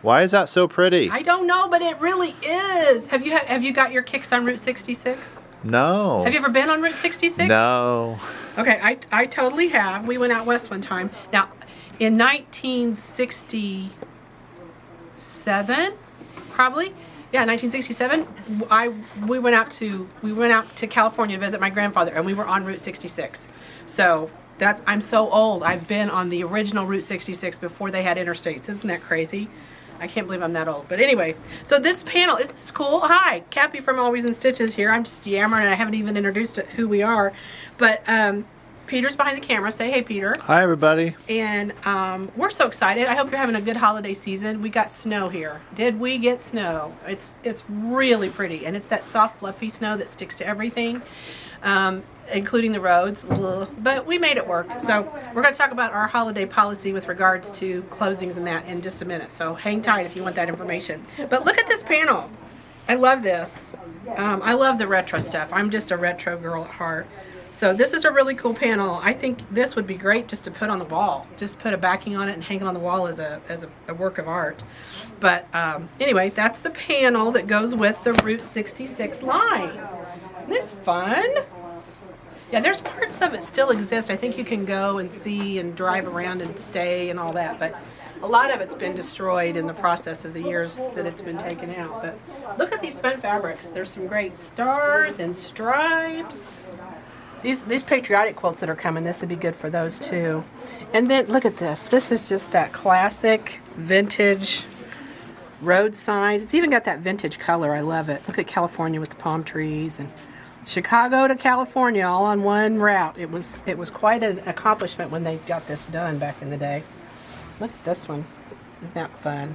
Why is that so pretty? I don't know, but it really is. Have you got your kicks on Route 66? No. Have you ever been on Route 66? No. Okay, I totally have. We went out west one time. Now, in 1967, probably. Yeah, 1967. We went out to California to visit my grandfather, and we were on Route 66. So I'm so old. I've been on the original Route 66 before they had interstates. Isn't that crazy? I can't believe I'm that old. But anyway, so this panel, isn't this cool? Hi, Cappy from Always in Stitches here. I'm just yammering, and I haven't even introduced who we are. But Peter's behind the camera. Say hey, Peter. Hi, everybody. And we're so excited. I hope you're having a good holiday season. We got snow here. Did we get snow? It's really pretty, and it's that soft, fluffy snow that sticks to everything, including the roads. But we made it work. So we're going to talk about our holiday policy with regards to closings and that in just a minute. So hang tight if you want that information. But look at this panel. I love this. I love the retro stuff. I'm just a retro girl at heart. So this is a really cool panel. I think this would be great just to put on the wall. Just put a backing on it and hang it on the wall as a work of art. But anyway, that's the panel that goes with the Route 66 line. Isn't this fun? Yeah, there's parts of it still exist. I think you can go and see and drive around and stay and all that. But a lot of it's been destroyed in the process of the years that it's been taken out. But look at these fun fabrics. There's some great stars and stripes. These patriotic quilts that are coming, this would be good for those too. And then look at this. This is just that classic vintage road signs. It's even got that vintage color. I love it. Look at California with the palm trees and Chicago to California all on one route. It was quite an accomplishment when they got this done back in the day. Look at this one. Isn't that fun?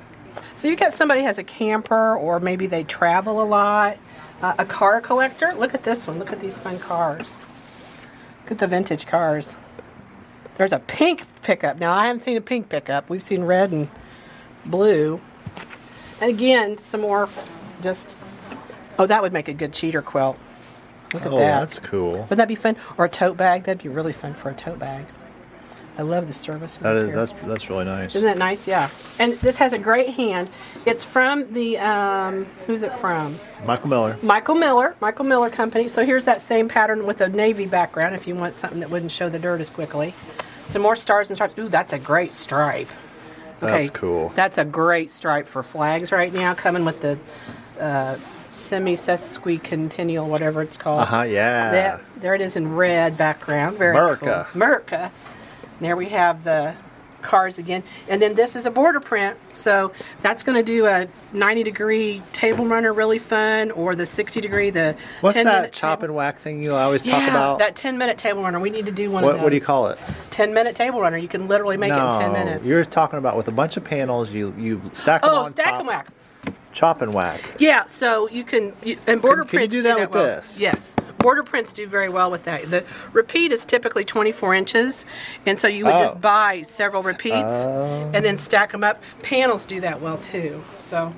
So you got somebody who has a camper, or maybe they travel a lot. A car collector. Look at this one. Look at these fun cars. Look at the vintage cars. There's a pink pickup. Now, I haven't seen a pink pickup. We've seen red and blue. And again, some more just... Oh, that would make a good cheater quilt. Look at that. Oh, that's cool. Wouldn't that be fun? Or a tote bag. That'd be really fun for a tote bag. I love the service. That's really nice. Isn't that nice? Yeah. And this has a great hand. It's from the, who's it from? Michael Miller. Michael Miller Company. So here's that same pattern with a navy background if you want something that wouldn't show the dirt as quickly. Some more stars and stripes. Ooh, that's a great stripe. Okay, That's cool. That's a great stripe for flags right now, coming with the semi-sesquicentennial, whatever it's called. Yeah. There it is in red background. Very America. cool. America. There we have the cars again. And then this is a border print. So that's going to do a 90-degree table runner, really fun, or the 60-degree, the What's 10-minute that chop and whack thing you always talk about? That 10-minute table runner. We need to do one of those. What do you call it? 10-minute table runner. You can literally make it in 10 minutes. You're talking about with a bunch of panels, you stack them on stack top. and whack. Chop and whack. Yeah, so you can, and border Can you prints do that with well. this? Yes, border prints do very well with that. The repeat is typically 24 inches, and so you would just buy several repeats and then stack them up. Panels do that well too. So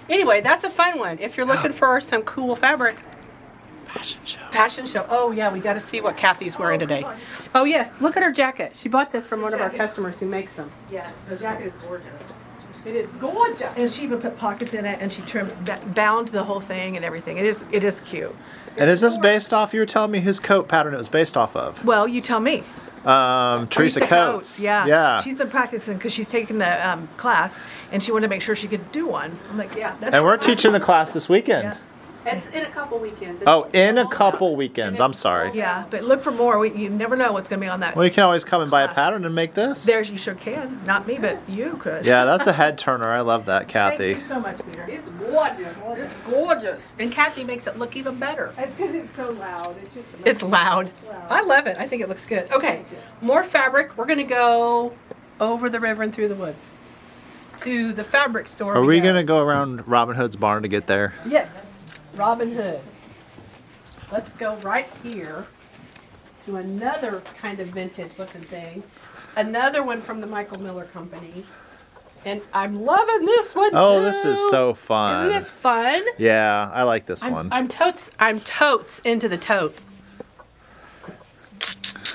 anyway, that's a fun one. If you're looking for some cool fabric. Fashion show. Oh yeah, we got to see what Kathy's wearing today. Oh yes, look at her jacket. She bought this from one of our customers who makes them. Yes, the jacket is gorgeous. It is gorgeous. And she even put pockets in it, and she bound the whole thing and everything. It is cute. And is this based off, you were telling me whose coat pattern it was based off of? Well, you tell me. Teresa Coates. Yeah. She's been practicing because she's taken the class, and she wanted to make sure she could do one. I'm like, yeah. That's And we're teaching the class this weekend. Yeah. It's in a couple weekends. In a couple weekends. I'm sorry. Yeah, but look for more. You never know what's going to be on that. Well, you can always come and buy a class. pattern and make this. You sure can. Not me, but you could. Yeah, that's a head turner. I love that, Kathy. Thank you so much, Peter. It's gorgeous. It's gorgeous. And Kathy makes it look even better. It's because it's so loud. It's just It's loud. I love it. I think it looks good. Okay, more fabric. We're going to go over the river and through the woods to the fabric store. Are we going to go around Robin Hood's barn to get there? Yes, Robin Hood. Let's go right here to another kind of vintage looking thing. Another one from the Michael Miller Company. And I'm loving this one too. Oh, this is so fun. Isn't this fun? Yeah, I like this one. I'm totes into the tote.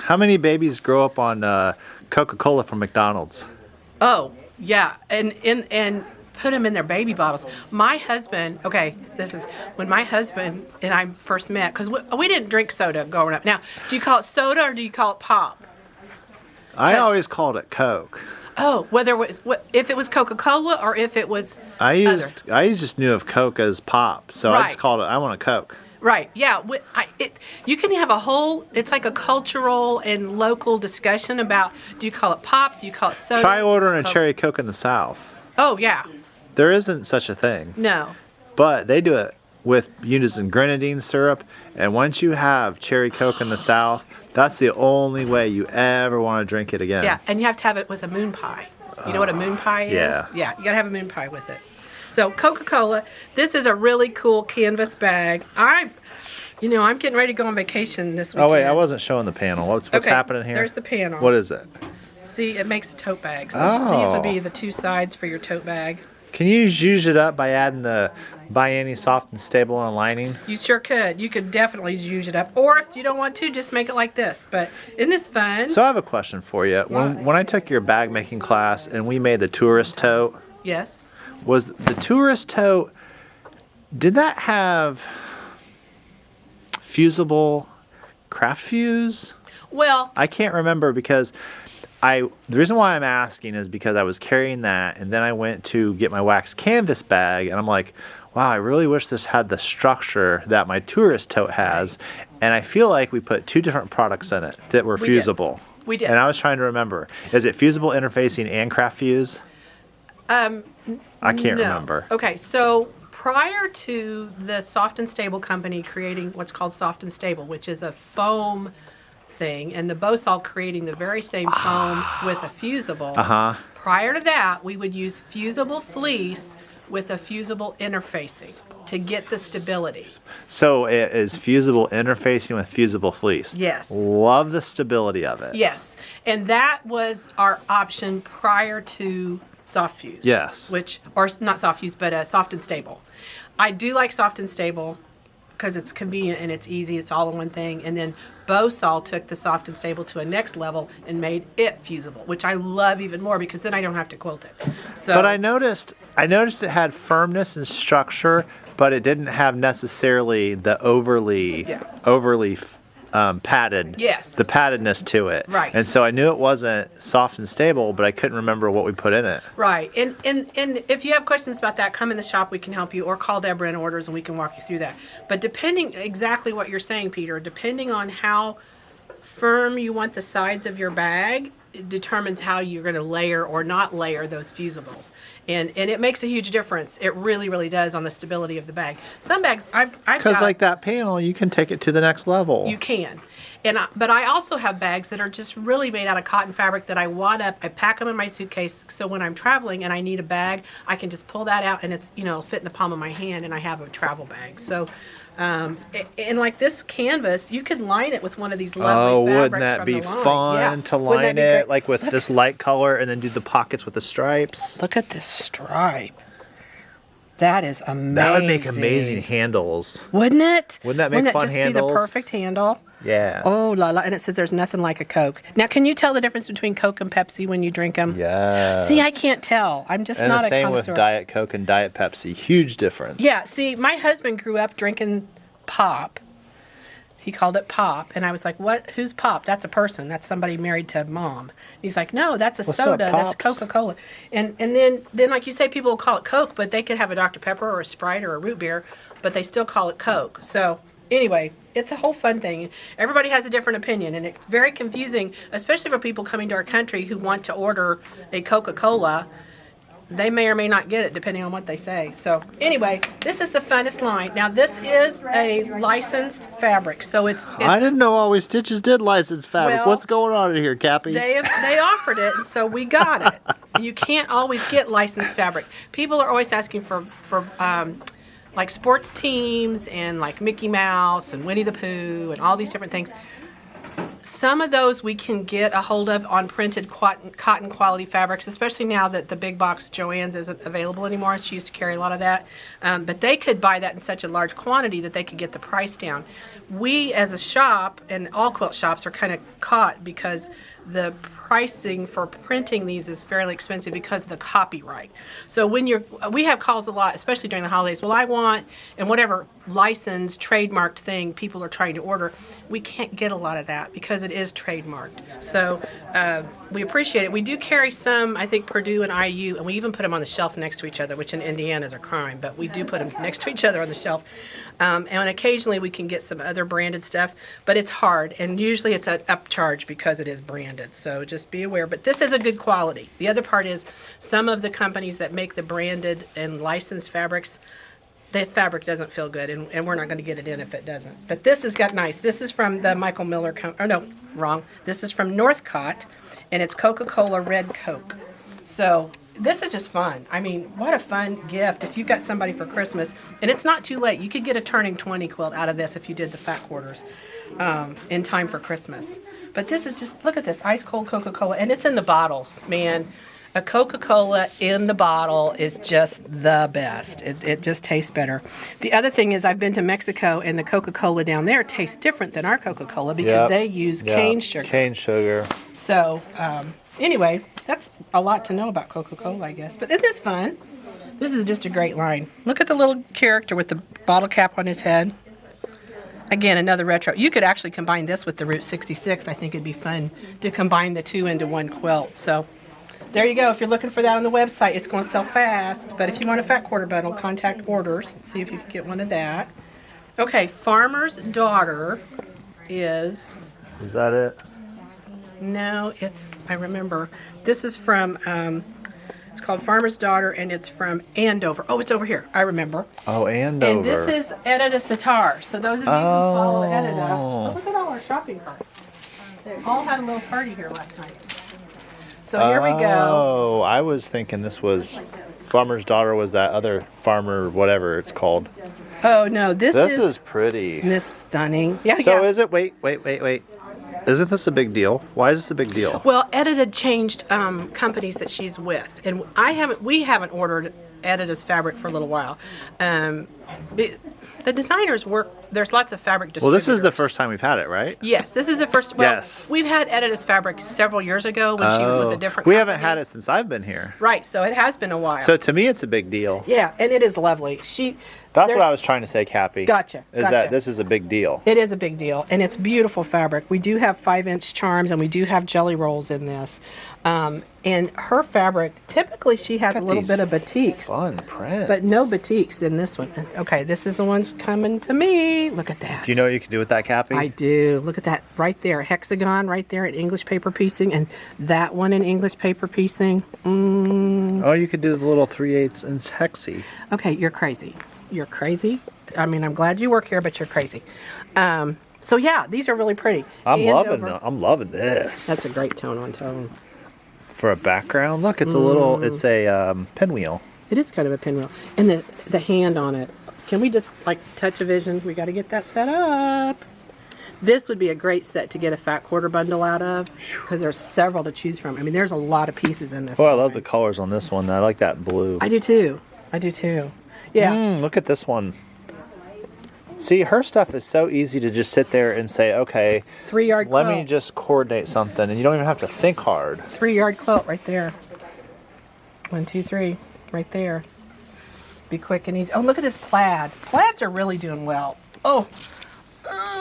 How many babies grow up on Coca-Cola from McDonald's? Oh, yeah. And put them in their baby bottles. My husband, okay, this is when my husband and I first met, because we didn't drink soda growing up. Now, do you call it soda or do you call it pop? I always called it Coke. Oh, whether it was if it was Coca-Cola or if it was I other. just knew of Coke as pop, so I Right. just called it. I want a Coke. Right. Yeah. You can have a whole. It's like a cultural and local discussion about. Do you call it pop? Do you call it soda? Try ordering a Coke? cherry Coke in the South. Oh yeah. There isn't such a thing, No. but they do it with using grenadine syrup. And once you have cherry Coke in the South, that's the only way you ever want to drink it again. Yeah, and you have to have it with a moon pie. You know what a moon pie is? yeah. Yeah, you gotta have a moon pie with it. So Coca-Cola, this is a really cool canvas bag. I'm getting ready to go on vacation this weekend. Oh wait, I wasn't showing the panel. What's Okay, happening here? there's the panel. What is it? See, it makes a tote bag. So Oh. these would be the two sides for your tote bag. Can you zhuzh it up by adding the By Any Soft and Stable on lining? You sure could. You could definitely use it up. Or if you don't want to, just make it like this. But isn't this fun? So I have a question for you. When I took your bag making class and we made the tourist tote, Yes. was the tourist tote, did that have fusible craft fuse? Well, I can't remember because the reason why I'm asking is because I was carrying that and then I went to get my wax canvas bag and I'm like, wow, I really wish this had the structure that my tourist tote has. And I feel like we put two different products in it that were fusible. We did. And I was trying to remember, is it fusible interfacing and craft fuse? I can't no. remember. Okay, so prior to the Soft and Stable company creating what's called Soft and Stable, which is a foam thing, and the Bosal creating the very same foam with a fusible. Uh-huh. Prior to that, we would use fusible fleece with a fusible interfacing to get the stability. So it is fusible interfacing with fusible fleece. Yes. Love the stability of it. Yes, and that was our option prior to Soft Fuse. Yes. Or not Soft Fuse, but Soft and Stable. I do like Soft and Stable because it's convenient and it's easy. It's all in one thing. And then Bosal took the Soft and Stable to a next level and made it fusible, which I love even more because then I don't have to quilt it. So, But I noticed it had firmness and structure, but it didn't have necessarily the overly padded. Yes. The paddedness to it. Right. And so I knew it wasn't soft and stable, but I couldn't remember what we put in it. Right. And if you have questions about that, come in the shop, we can help you, or call Deborah in orders and we can walk you through that. But depending, exactly what you're saying, Peter, depending on how firm you want the sides of your bag, it determines how you're going to layer or not layer those fusibles. And it makes a huge difference. It really, really does on the stability of the bag. Some bags, I've Because got... like that panel, you can take it to the next level. You can. But I also have bags that are just really made out of cotton fabric that I wad up. I pack them in my suitcase so when I'm traveling and I need a bag, I can just pull that out and it's, it'll fit in the palm of my hand and I have a travel bag. So, and like this canvas, you could line it with one of these lovely fabrics wouldn't that from be the line. fun to Wouldn't that line be it great? like with this light color and then do the pockets with the stripes? Look at this stripe. That is amazing. That would make amazing handles. Wouldn't it? Wouldn't that make fun just handles? be the perfect handle? Yeah. Oh, la la. And it says there's nothing like a Coke. Now, can you tell the difference between Coke and Pepsi when you drink them? Yeah. See, I can't tell. I'm just And not the a same connoisseur. with Diet Coke and Diet Pepsi. Huge difference. Yeah, see, my husband grew up drinking pop. He called it pop. And I was like, what? Who's pop? That's a person. That's somebody married to mom. He's like, no, that's a What's soda. up, That's Pops? Coca-Cola. And then, like you say, people will call it Coke, but they could have a Dr. Pepper or a Sprite or a root beer, but they still call it Coke. So anyway, it's a whole fun thing. Everybody has a different opinion, and it's very confusing, especially for people coming to our country who want to order a Coca-Cola. They may or may not get it depending on what they say. So anyway, this is the funnest line. Now this is a licensed fabric, so it's I didn't know Always Stitches did licensed fabric. Well, What's going on in here, Cappy? they offered it, and so we got it. You can't always get licensed fabric. People are always asking for like sports teams and like Mickey Mouse and Winnie the Pooh and all these different things. Some of those we can get a hold of on printed cotton quality fabrics, especially now that the big box Joann's isn't available anymore. She used to carry a lot of that. But they could buy that in such a large quantity that they could get the price down. We as a shop, and all quilt shops, are kind of caught because the pricing for printing these is fairly expensive because of the copyright. So when we have calls a lot, especially during the holidays, well, I want, and whatever licensed, trademarked thing people are trying to order, we can't get a lot of that because it is trademarked. So we appreciate it. We do carry some, I think, Purdue and IU, and we even put them on the shelf next to each other, which in Indiana is a crime, but we do put them next to each other on the shelf. And occasionally we can get some other branded stuff, but it's hard, and usually it's an upcharge because it is branded, so just be aware. But this is a good quality. The other part is some of the companies that make the branded and licensed fabrics, the fabric doesn't feel good, and we're not going to get it in if it doesn't. But this has got nice. This is from the Michael Miller, this is from Northcott, and it's Coca-Cola Red Coke. So this is just fun. I mean, what a fun gift if you got somebody for Christmas. And it's not too late. You could get a turning 20 quilt out of this if you did the fat quarters in time for Christmas. But this is just, look at this, ice cold Coca-Cola. And it's in the bottles, man. A Coca-Cola in the bottle is just the best. It just tastes better. The other thing is I've been to Mexico, and the Coca-Cola down there tastes different than our Coca-Cola because they use cane sugar. Cane sugar. So anyway, that's a lot to know about Coca-Cola, I guess. But isn't this fun? This is just a great line. Look at the little character with the bottle cap on his head. Again, another retro. You could actually combine this with the Route 66. I think it'd be fun to combine the two into one quilt. So there you go. If you're looking for that on the website, it's going to sell fast. But if you want a fat quarter bundle, contact orders. See if you can get one of that. Okay, Farmer's Daughter is... Is that it? No, I remember. This is from, it's called Farmer's Daughter, and it's from Andover. Oh, it's over here. I remember. Oh, Andover. And this is Edita Sitar. So those of you who follow Edita, look at all our shopping carts. They all had a little party here last night. So here we go. Oh, I was thinking this was Farmer's Daughter was that other farmer, whatever it's called. Oh, no, this is pretty. Isn't this stunning? Yeah, So yeah. is it, wait. Isn't this a big deal? Why is this a big deal? Well, Edita changed companies that she's with, and we haven't ordered Edita's fabric for a little while. The designers work. There's lots of fabric distributors. Well, this is the first time we've had it, right? Yes, this is the first. Well, Yes. We've had Edita's fabric several years ago when she was with a different. We company. haven't had it since I've been here. Right, so it has been a while. So to me, it's a big deal. Yeah, and it is lovely. That's what I was trying to say, Cappy. Gotcha. That this is a big deal. It is a big deal, and it's beautiful fabric. We do have 5-inch charms, and we do have jelly rolls in this. And her fabric, typically she has a little bit of batiks. Fun prints. But no batiks in this one. Okay, this is the one's coming to me. Look at that. Do you know what you can do with that, Cappy? I do. Look at that right there. Hexagon right there in English paper piecing, and that one in English paper piecing. Oh, you could do the little 3/8 inch hexie. Okay, you're crazy. You're crazy. I mean, I'm glad you work here, but you're crazy. So yeah, these are really pretty. I'm loving this. That's a great tone on tone. For a background, look, it's it's a pinwheel. It is kind of a pinwheel, and the hand on it. Can we just touch a vision? We got to get that set up. This would be a great set to get a fat quarter bundle out of because there's several to choose from. I mean, there's a lot of pieces in this. Oh, I love the colors on this one. I like that blue. I do too. Yeah. Look at this one. See, her stuff is so easy to just sit there and say, okay, 3-yard quilt. Let me just coordinate something, and you don't even have to think hard. 3-yard quilt right there. 1, 2, 3, right there. Be quick and easy. Oh, look at this plaid. Plaids are really doing well. Oh,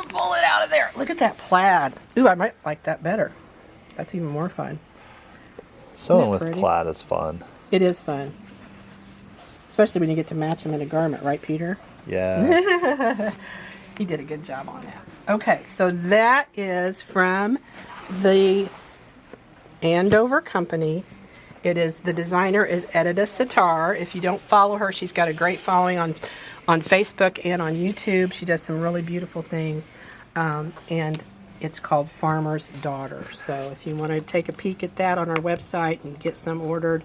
pull it out of there. Look at that plaid. Ooh, I might like that better. That's even more fun. Sewing with plaid is fun. It is fun. Especially when you get to match them in a garment, right, Peter? Yes. He did a good job on that. Okay, so that is from the Andover company. The designer is Edita Sitar. If you don't follow her, she's got a great following on Facebook and on YouTube. She does some really beautiful things. And it's called Farmer's Daughter. So if you want to take a peek at that on our website and get some ordered,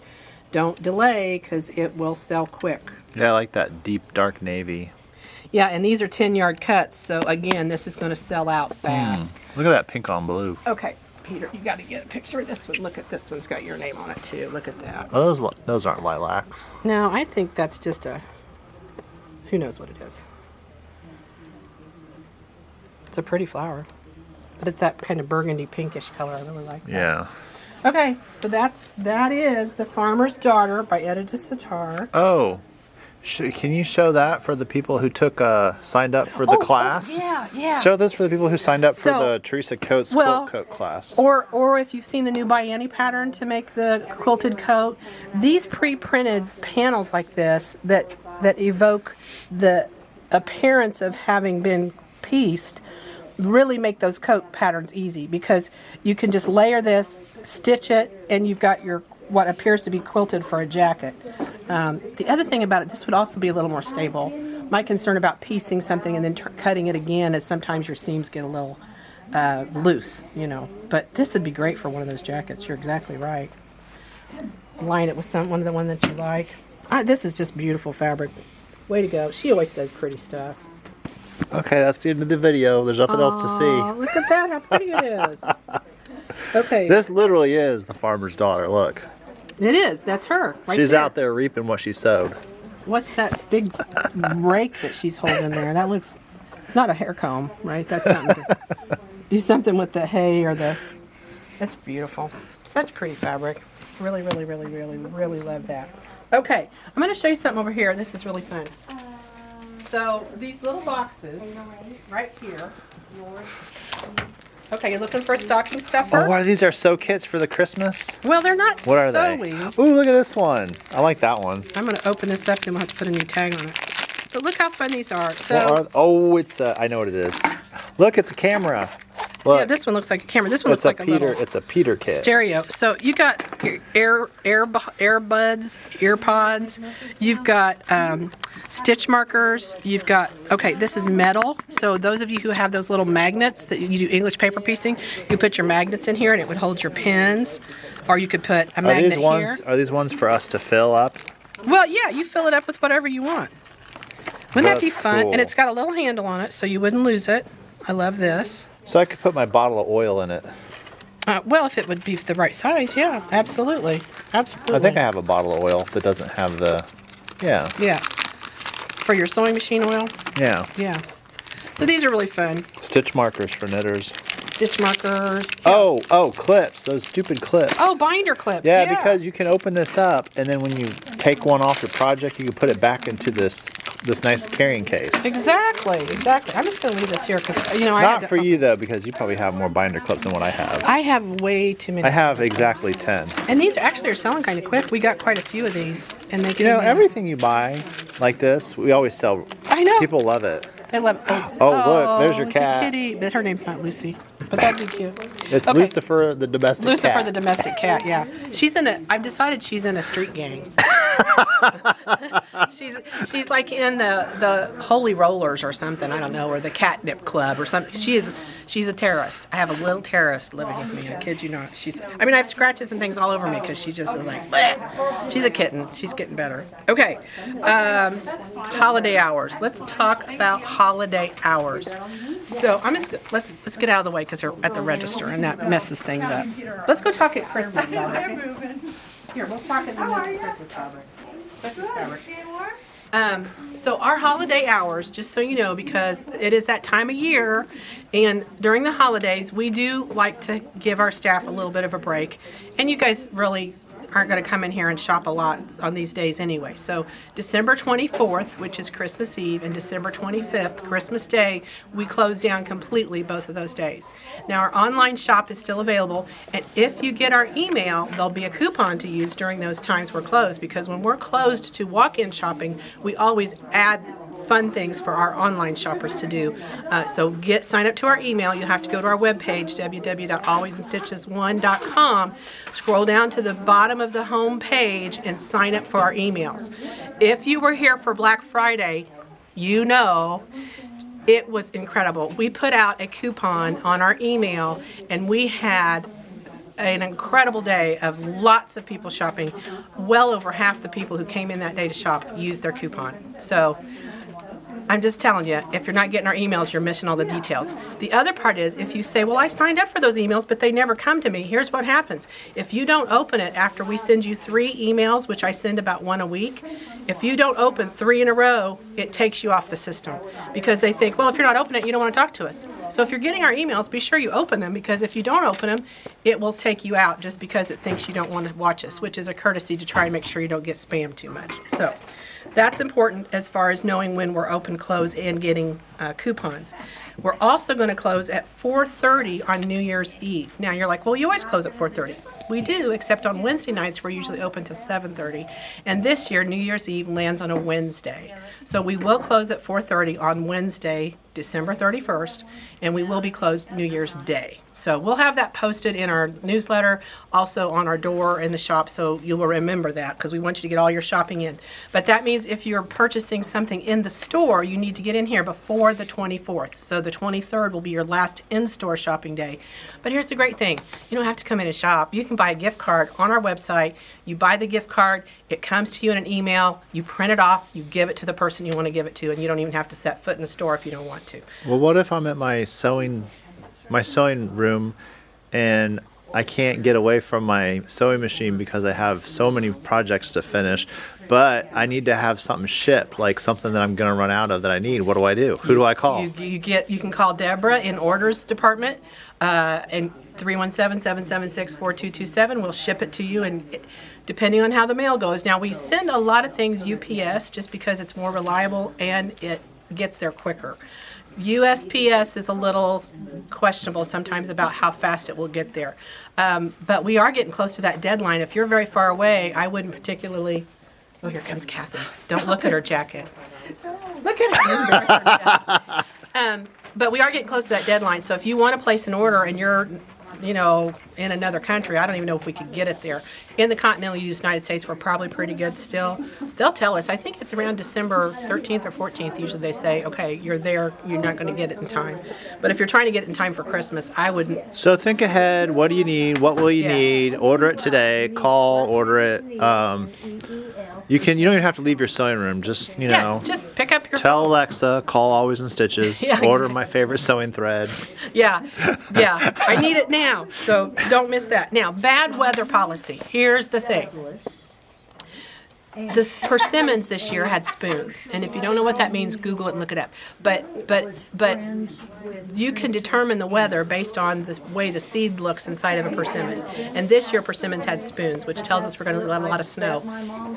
don't delay because it will sell quick. Yeah, I like that deep dark navy. Yeah, and these are 10-yard cuts. So again, this is going to sell out fast. Look at that pink on blue. Okay, Peter, you got to get a picture of this one. Look at this one's got your name on it too. Look at that. Oh, those aren't lilacs. No, I think that's just who knows what it is. It's a pretty flower. but it's that kind of burgundy pinkish color. I really like that. Yeah. Okay, so that is The Farmer's Daughter by Edita Sitar. Oh, can you show that for the people who signed up for the class? Yeah. Show this for the people who signed up for So, the Teresa Coates quilt coat class. Or if you've seen the new Bianni pattern to make the quilted coat, these pre-printed panels like this that evoke the appearance of having been pieced really make those coat patterns easy, because you can just layer this, stitch it, and you've got your what appears to be quilted for a jacket. The other thing about it, this would also be a little more stable. My concern about piecing something and then cutting it again is sometimes your seams get a little loose, you know. But this would be great for one of those jackets. You're exactly right. Line it with one of the one that you like. This is just beautiful fabric. Way to go. She always does pretty stuff. Okay, that's the end of the video. There's nothing else to see. Look at that, how pretty it is. Okay. This literally is the farmer's daughter. Look. It is. That's her. Right She's there. out there reaping what she sowed. What's that big rake that she's holding there? That looks, it's not a hair comb, right? That's something to do something with the hay or the, that's beautiful. Such pretty fabric. Really, really, really, really, really love that. Okay, I'm going to show you something over here. This is really fun. So these little boxes right here. Okay, you're looking for a stocking stuffer? Oh, what are these? Are sew kits for the Christmas? Well, they're not What are sewing. they? Ooh, look at this one. I like that one. I'm going to open this up and we'll have to put a new tag on it. But look how fun these are. So, it's I know what it is. Look, it's a camera. Look, yeah, this one looks like a camera. This one looks like a little It's a Peter kit. stereo. So you got your earbuds, earpods. You've got stitch markers. You've got, okay, this is metal. So those of you who have those little magnets that you do English paper piecing, you put your magnets in here and it would hold your pins. Or you could put a magnet here. Are these ones for us to fill up? Well, yeah, you fill it up with whatever you want. Wouldn't that be That's fun? cool. And it's got a little handle on it so you wouldn't lose it. I love this. So I could put my bottle of oil in it. Well, if it would be the right size, yeah, absolutely. Absolutely. I think I have a bottle of oil that doesn't have the, yeah. Yeah. For your sewing machine oil? Yeah. Yeah. So these are really fun. Stitch markers for knitters. Stitch markers. Oh, clips. Those stupid clips. Oh, binder clips. Yeah, because you can open this up, and then when you take one off your project, you can put it back into this nice carrying case. Exactly. I'm just going to leave this here because, you know, Not for you, though, because you probably have more binder clips than what I have. I have way too many. I have exactly 10. And these actually are selling kind of quick. We got quite a few of these. And they You know, came in. everything you buy like this, we always sell. I know. People love it. They love Oh, look, there's your it's a cat. kitty. But her name's not Lucy. But that'd be cute. It's Okay. Lucifer, the domestic cat. Lucifer, the domestic cat, yeah. I've decided she's in a street gang. she's like in the Holy Rollers or something, I don't know, or the Catnip Club or something. She's a terrorist. I have a little terrorist living with me. I kid you not. I have scratches and things all over me because she just is like, bleh. She's a kitten. She's getting better. Okay, holiday hours. Let's talk about holiday hours. So let's get out of the way because they're at the register and that messes things up. Let's go talk at Christmas fabric. Here, we'll talk at the Christmas fabric. Christmas fabric. So our holiday hours, just so you know, because it is that time of year, and during the holidays, we do like to give our staff a little bit of a break. And you guys really aren't going to come in here and shop a lot on these days anyway. So December 24th, which is Christmas Eve, and December 25th, Christmas Day, we close down completely both of those days. Now our online shop is still available, and if you get our email, there'll be a coupon to use during those times we're closed, because when we're closed to walk-in shopping, we always add fun things for our online shoppers to do. So sign up to our email. You have to go to our webpage, www.alwaysinstitches1.com, scroll down to the bottom of the home page and sign up for our emails. If you were here for Black Friday, you know it was incredible. We put out a coupon on our email and we had an incredible day of lots of people shopping. Well over half the people who came in that day to shop used their coupon. So I'm just telling you, if you're not getting our emails, you're missing all the details. The other part is, if you say, well, I signed up for those emails, but they never come to me, here's what happens. If you don't open it after we send you 3 emails, which I send about 1 a week, if you don't open 3 in a row, it takes you off the system. Because they think, well, if you're not opening it, you don't want to talk to us. So if you're getting our emails, be sure you open them, because if you don't open them, it will take you out just because it thinks you don't want to watch us, which is a courtesy to try and make sure you don't get spammed too much. So that's important as far as knowing when we're open, close, and getting coupons. We're also going to close at 4:30 on New Year's Eve. Now you're like, well, you always close at 4:30. We do, except on Wednesday nights we're usually open till 7:30. And this year New Year's Eve lands on a Wednesday. So we will close at 4:30 on Wednesday, December 31st, and we will be closed New Year's Day. So we'll have that posted in our newsletter, also on our door in the shop, so you will remember that, because we want you to get all your shopping in. But that means if you're purchasing something in the store, you need to get in here before the 24th. So the 23rd will be your last in-store shopping day. But here's the great thing. You don't have to come in and shop. You can buy a gift card on our website. You buy the gift card, it comes to you in an email, you print it off, you give it to the person you want to give it to, and you don't even have to set foot in the store if you don't want to. Well, what if I'm at my sewing room and I can't get away from my sewing machine because I have so many projects to finish, but I need to have something shipped, like something that I'm going to run out of that I need? What do I do? Who do I call? You can call Deborah in orders department, and 317-776-4227. We'll ship it to you, and depending on how the mail goes. Now, we send a lot of things UPS just because it's more reliable and it gets there quicker. USPS is a little questionable sometimes about how fast it will get there. But we are getting close to that deadline. If you're very far away, I wouldn't particularly... Oh, here comes Kathy. Don't look at her jacket. Look at her. Embarrass her to death. But we are getting close to that deadline. So if you want to place an order and you're, in another country, I don't even know if we could get it there. In the continental United States, we're probably pretty good still. They'll tell us. I think it's around December 13th or 14th. Usually they say, okay, you're there. You're not going to get it in time. But if you're trying to get it in time for Christmas, I wouldn't. So think ahead. What do you need? What will you need? Order it today. Call. Order it. You don't even have to leave your sewing room. Just just pick up your tell phone. Alexa, call Always in Stitches. Yeah, order exactly. my favorite sewing thread. Yeah. I need it now. So don't miss that. Now, bad weather policy. Here's the thing. This persimmons this year had spoons, and if you don't know what that means, Google it and look it up. But you can determine the weather based on the way the seed looks inside of a persimmon. And this year persimmons had spoons, which tells us we're going to get a lot of snow.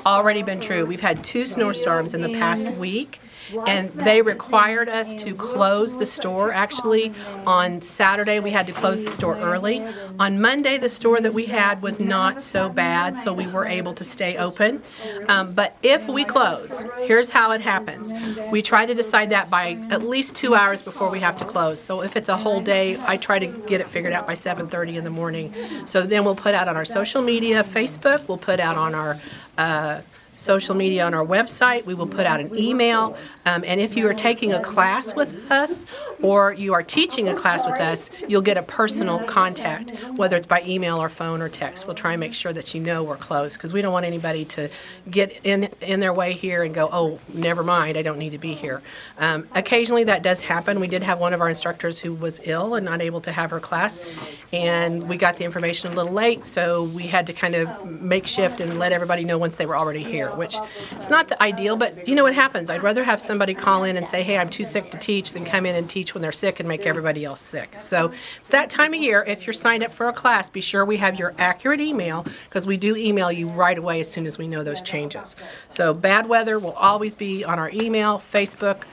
Already been true. We've had 2 snowstorms in the past week, and they required us to close the store. Actually, on Saturday we had to close the store early. On Monday, the store that we had was not so bad, so we were able to stay open. But if we close, here's how it happens. We try to decide that by at least 2 hours before we have to close. So if it's a whole day, I try to get it figured out by 7:30 in the morning. So then we'll put out on our social media, Facebook, we'll put out on our social media on our website. We will put out an email. And if you are taking a class with us or you are teaching a class with us, you'll get a personal contact, whether it's by email or phone or text. We'll try and make sure that we're closed, because we don't want anybody to get in their way here and go, oh, never mind, I don't need to be here. Occasionally that does happen. We did have one of our instructors who was ill and not able to have her class, and we got the information a little late, so we had to kind of make shift and let everybody know once they were already here, which is not the ideal, but it happens. I'd rather have somebody call in and say, hey, I'm too sick to teach, than come in and teach when they're sick and make everybody else sick. So it's that time of year. If you're signed up for a class, be sure we have your accurate email, because we do email you right away as soon as we know those changes. So bad weather will always be on our email, Facebook,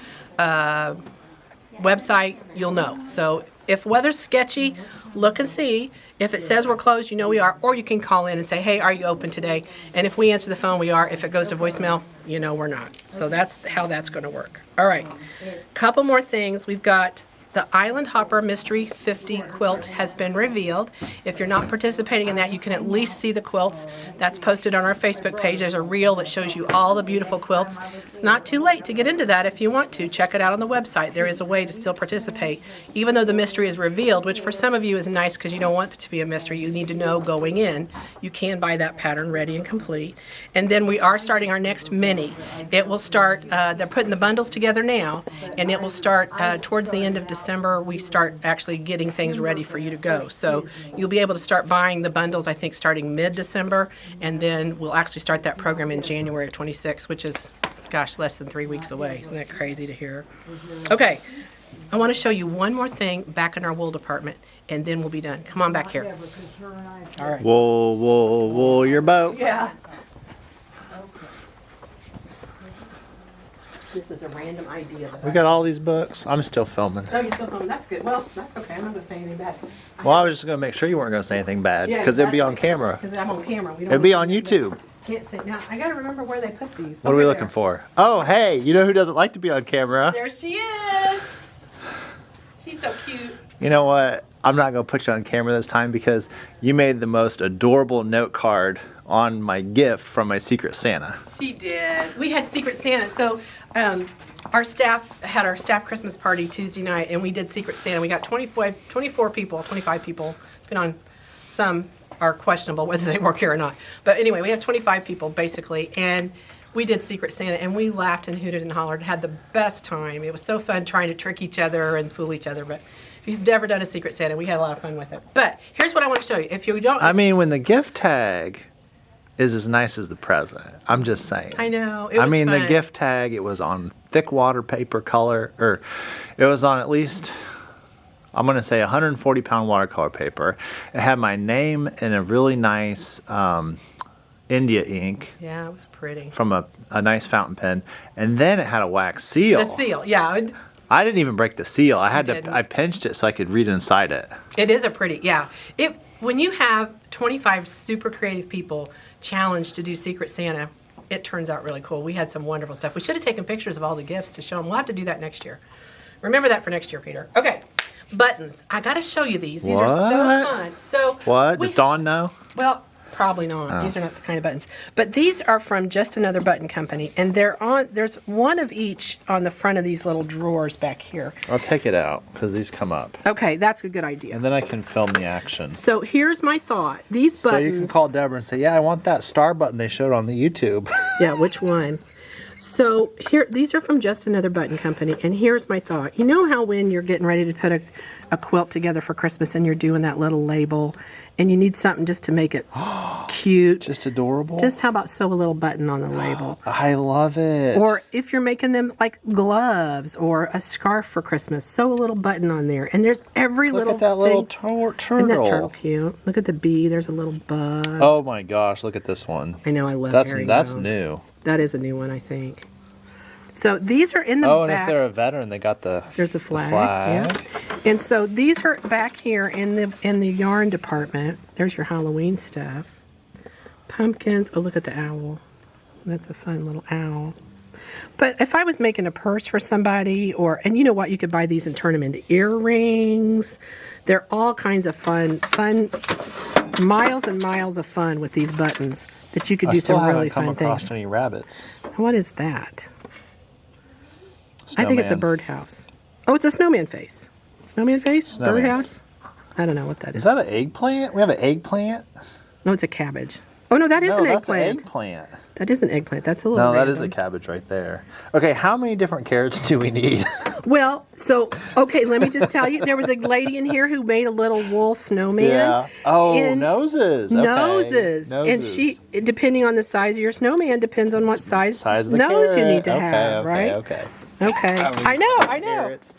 website, you'll know. So if weather's sketchy, look and see. If it says we're closed, we are. Or you can call in and say, hey, are you open today? And if we answer the phone, we are. If it goes to voicemail, we're not. So that's how that's going to work. All right. Couple more things. We've got The Island Hopper Mystery 50 quilt has been revealed. If you're not participating in that, you can at least see the quilts. That's posted on our Facebook page. There's a reel that shows you all the beautiful quilts. It's not too late to get into that if you want to. Check it out on the website. There is a way to still participate. Even though the mystery is revealed, which for some of you is nice because you don't want it to be a mystery, you need to know going in. You can buy that pattern ready and complete. And then we are starting our next mini. It will start, they're putting the bundles together now, and it will start towards the end of December. We start actually getting things ready for you to go. So you'll be able to start buying the bundles, I think, starting mid-December, and then we'll actually start that program in January of 26, which is, gosh, less than 3 weeks away. Isn't that crazy to hear? Okay, I want to show you one more thing back in our wool department, and then we'll be done. Come on back here. All right. Wool, wool, wool your boat. Yeah. This is a random idea. We got all these books. I'm still filming. Oh, you're still filming. That's good. Well, that's okay. I'm not going to say anything bad. Well, I was just going to make sure you weren't going to say anything bad, Yeah, because it'd be on exactly. camera. Because I'm on camera. We don't It'd be on YouTube. Can't say. Now, I got to remember where they put these. What are we looking for? Oh, hey, you know who doesn't like to be on camera? There she is. She's so cute. You know what? I'm not going to put you on camera this time because you made the most adorable note card on my gift from my Secret Santa. She did. We had Secret Santa. So our staff had our staff Christmas party Tuesday night, and we did Secret Santa. We got 25 people, depending on some are questionable whether they work here or not. But anyway, we have 25 people basically, and we did Secret Santa, and we laughed and hooted and hollered, had the best time. It was so fun trying to trick each other and fool each other. But if you've never done a Secret Santa, we had a lot of fun with it. But here's what I want to show you. If you don't, I mean, when the gift tag is as nice as the present, I'm just saying. I know. It was the fun. gift tag, it was on thick water paper color, or it was on at least, I'm going to say 140-pound watercolor paper. It had my name in a really nice India ink. Yeah, it was pretty. From a nice fountain pen. And then it had a wax seal. The seal, yeah. I didn't even break the seal. I didn't. I pinched it so I could read inside it. It is a pretty, yeah. When you have 25 super creative people challenged to do Secret Santa, it turns out really cool. We had some wonderful stuff. We should have taken pictures of all the gifts to show them. We'll have to do that next year. Remember that for next year, Peter. Okay, buttons. I got to show you these. These are so fun. So what? Does Dawn know? Well, probably not. These are not the kind of buttons. But these are from Just Another Button Company, and there's one of each on the front of these little drawers back here. I'll take it out because these come up. Okay, that's a good idea. And then I can film the action. So here's my thought. These buttons. So you can call Deborah and say, yeah, I want that star button they showed on the YouTube. Yeah, which one? So here, these are from Just Another Button Company, and here's my thought. You know how when you're getting ready to put a quilt together for Christmas and you're doing that little label, and you need something just to make it cute. Just adorable. Just how about sew a little button on the label? I love it. Or if you're making them like gloves or a scarf for Christmas, sew a little button on there. And there's every Look little at that little thing. turtle. Isn't that turtle cute? Look at the bee. There's a little bug. Oh my gosh, look at this one. I know, I love That's Ariel. new. That is a new one, I think. So these are in the Oh, back. and if they're a veteran, they got There's a flag. flag. Yeah. And so these are back here in the yarn department. There's your Halloween stuff. Pumpkins. Oh, look at the owl. That's a fun little owl. But if I was making a purse for somebody, and you know what, you could buy these and turn them into earrings. They're all kinds of fun, miles and miles of fun with these buttons that you could do some really fun I still haven't come across things. any rabbits. What is that? Snowman. I think it's a birdhouse. Oh, it's a snowman face. Snowman face? Snowman. Birdhouse? I don't know what that is. Is that an eggplant? We have an eggplant? No, it's a cabbage. Oh, no, that is an that's eggplant. an eggplant. That is an eggplant. That's a little No, that is a random. cabbage right there. Okay, how many different carrots do we need? Well, so, okay, let me just tell you. There was a lady in here who made a little wool snowman. Yeah. Oh, And noses. Okay. Noses. And she, depending on the size of your snowman, depends on what size Size of the nose you carrot. need to have, right? Okay. Okay. I know. Carrots.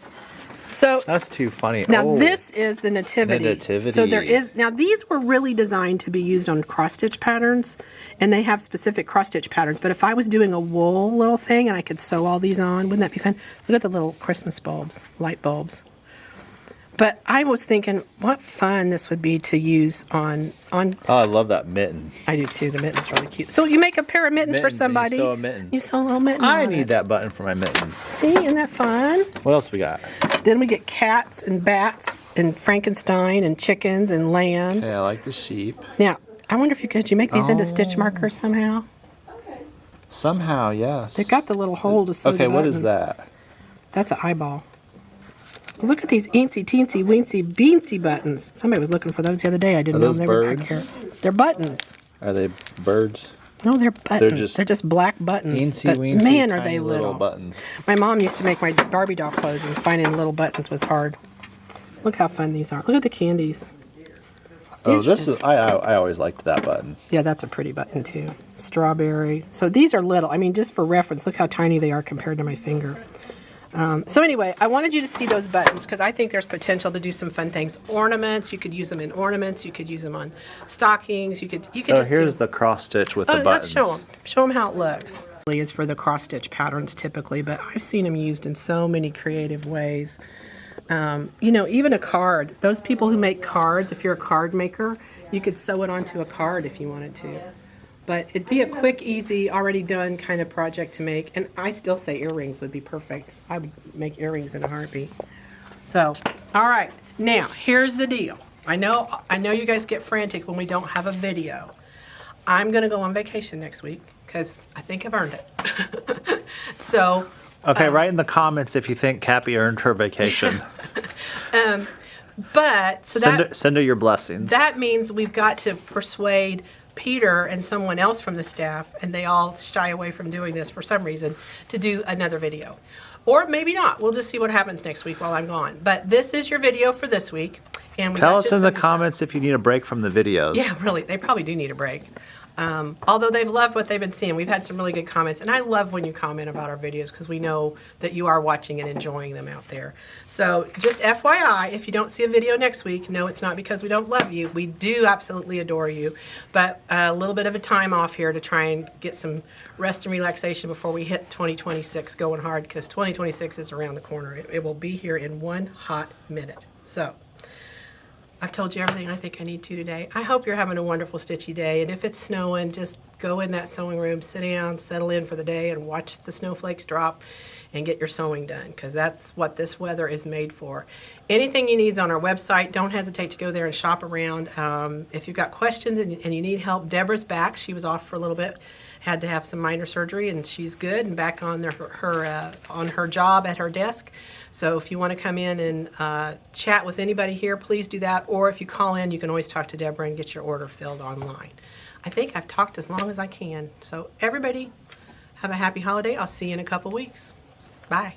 So That's too funny. now Oh. this is the nativity. The nativity. So there is, now these were really designed to be used on cross stitch patterns, and they have specific cross stitch patterns. But if I was doing a wool little thing and I could sew all these on, wouldn't that be fun? Look at the little Christmas bulbs, light bulbs. But I was thinking, what fun this would be to use on. Oh, I love that mitten. I do too. The mitten's really cute. So you make a pair of mittens for Mittens, and you somebody. sew a mitten. You sew a little mitten. I on need it. that button for my mittens. See, isn't that fun? What else we got? Then we get cats and bats and Frankenstein and chickens and lambs. Okay, I like the sheep. Now, I wonder if could you make these into stitch markers somehow? Somehow, yes. They've got the little hole to sew the Okay, what is button. that? That's an eyeball. Look at these eensy teensy weensy beansy buttons. Somebody was looking for those the other day. I didn't know those they were back birds? here. They're buttons. Are they birds? No, they're buttons. They're just black buttons. Teensy But weensy, man, are tiny they little. buttons. My mom used to make my Barbie doll clothes, and finding little buttons was hard. Look how fun these are. Look at the candies. Oh, These are this just- is. I always liked that button. Yeah, that's a pretty button too. Strawberry. So these are little. I mean, just for reference, look how tiny they are compared to my finger. So anyway, I wanted you to see those buttons because I think there's potential to do some fun things. Ornaments, you could use them in ornaments. You could use them on stockings. You could So just here's do. the cross stitch with Oh, the let's buttons. show them how it looks. Really is for the cross stitch patterns typically, but I've seen them used in so many creative ways. You know, even a card. Those people who make cards, if you're a card maker, you could sew it onto a card if you wanted to. But it'd be a quick, easy, already done kind of project to make. And I still say earrings would be perfect. I would make earrings in a heartbeat. So, all right. Now, here's the deal. I know you guys get frantic when we don't have a video. I'm going to go on vacation next week because I think I've earned it. So, Okay, write in the comments if you think Cappy earned her vacation. but, so that... Send her your blessings. That means we've got to persuade Peter and someone else from the staff, and they all shy away from doing this for some reason, to do another video. Or maybe not. We'll just see what happens next week while I'm gone. But this is your video for this week. And we Tell got us just in the some stuff. comments if you need a break from the videos. Yeah, really. They probably do need a break. Although they've loved what they've been seeing. We've had some really good comments. And I love when you comment about our videos because we know that you are watching and enjoying them out there. So just FYI, if you don't see a video next week, no, it's not because we don't love you. We do absolutely adore you. But a little bit of a time off here to try and get some rest and relaxation before we hit 2026 going hard because 2026 is around the corner. It will be here in one hot minute. So I've told you everything I think I need to today. I hope you're having a wonderful stitchy day. And if it's snowing, just go in that sewing room, sit down, settle in for the day, and watch the snowflakes drop and get your sewing done because that's what this weather is made for. Anything you need is on our website. Don't hesitate to go there and shop around. If you've got questions and you need help, Deborah's back. She was off for a little bit. Had to have some minor surgery, and she's good and back on her job at her desk. So if you want to come in and chat with anybody here, please do that. Or if you call in, you can always talk to Deborah and get your order filled online. I think I've talked as long as I can. So everybody, have a happy holiday. I'll see you in a couple weeks. Bye.